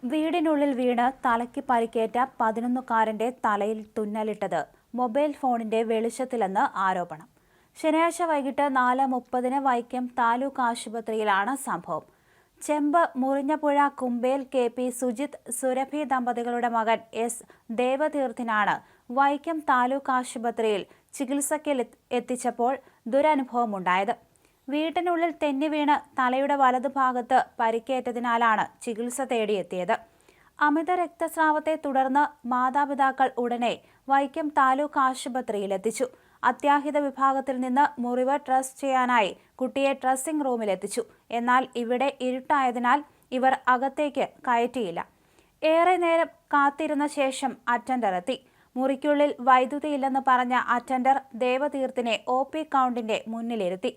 വീടിനുള്ളിൽ വീണ് തലയ്ക്ക് പരിക്കേറ്റ 11-കാരന്റെ തലയിൽ തുന്നലിട്ടത് മൊബൈൽ ഫോണിന്റെ വെളിച്ചത്തിലെന്ന് ആരോപണം. ശനിയാഴ്ച വൈകിട്ട് 4:30 വൈക്കം താലൂക്ക് ആശുപത്രിയിലാണ് സംഭവം. ചെമ്പ് മുറിഞ്ഞപുഴ കുമ്പേൽ കെ.പി. സുജിത് സുരഭി ദമ്പതികളുടെ മകൻ എസ്. ദേവതീർത്ഥിനാണ് വൈക്കം താലൂക്ക് ആശുപത്രിയിൽ ചികിത്സയ്ക്ക് എത്തിച്ചപ്പോൾ ദുരനുഭവമുണ്ടായത്. വീട്ടിനുള്ളിൽ തെന്നി വീണ് തലയുടെ വലതുഭാഗത്ത് പരിക്കേറ്റതിനാലാണ് ചികിത്സ തേടിയെത്തിയത്. അമിത രക്തസ്രാവത്തെ തുടർന്ന് മാതാപിതാക്കൾ ഉടനെ വൈക്കം താലൂക്ക് ആശുപത്രിയിലെത്തിച്ചു. അത്യാഹിത വിഭാഗത്തിൽ നിന്ന് മുറിവ് ഡ്രസ് ചെയ്യാനായി കുട്ടിയെ ഡ്രസ്സിംഗ് റൂമിലെത്തിച്ചു. എന്നാൽ ഇവിടെ ഇരുട്ടായതിനാൽ ഇവർ അകത്തേക്ക് കയറ്റിയില്ല. ഏറെ നേരം കാത്തിരുന്ന ശേഷം അറ്റൻഡർ എത്തി. മുറിക്കുള്ളിൽ വൈദ്യുതിയില്ലെന്ന് പറഞ്ഞ അറ്റൻഡർ ദേവതീർത്ഥിനെ OP കൗണ്ടിന്റെ മുന്നിലിരുത്തി.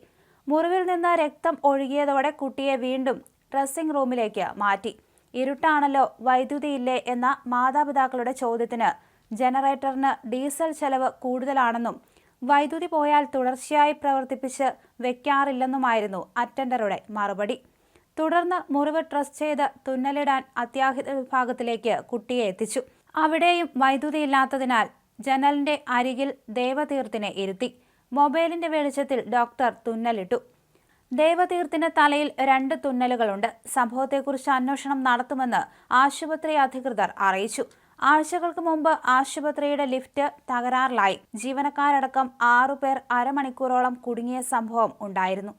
മുറിവിൽ നിന്ന് രക്തം ഒഴുകിയതോടെ കുട്ടിയെ വീണ്ടും ഡ്രസ്സിംഗ് റൂമിലേക്ക് മാറ്റി. ഇരുട്ടാണല്ലോ, വൈദ്യുതിയില്ലേ എന്ന മാതാപിതാക്കളുടെ ചോദ്യത്തിന് ജനറേറ്ററിന് ഡീസൽ ചെലവ് കൂടുതലാണെന്നും വൈദ്യുതി പോയാൽ തുടർച്ചയായി പ്രവർത്തിപ്പിച്ച് വെക്കാറില്ലെന്നുമായിരുന്നു അറ്റൻഡറുടെ മറുപടി. തുടർന്ന് മുറിവ് ഡ്രസ് ചെയ്ത് തുന്നലിടാൻ അത്യാഹിത വിഭാഗത്തിലേക്ക് കുട്ടിയെ എത്തിച്ചു. അവിടെയും വൈദ്യുതിയില്ലാത്തതിനാൽ ജനലിന്റെ അരികിൽ ദേവതീർത്ഥിനെ ഇരുത്തി. മൊബൈലിന്റെ വെളിച്ചത്തിൽ ഡോക്ടർ തുന്നലിട്ടു. ദേവതീർത്ഥിന് തലയിൽ 2 തുന്നലുകളുണ്ട്. സംഭവത്തെക്കുറിച്ച് അന്വേഷണം നടത്തുമെന്ന് ആശുപത്രി അധികൃതർ അറിയിച്ചു. ആഴ്ചകൾക്ക് മുമ്പ് ആശുപത്രിയുടെ ലിഫ്റ്റ് തകരാറിലായി ജീവനക്കാരടക്കം 6 പേർ അരമണിക്കൂറോളം കുടുങ്ങിയ സംഭവം ഉണ്ടായിരുന്നു.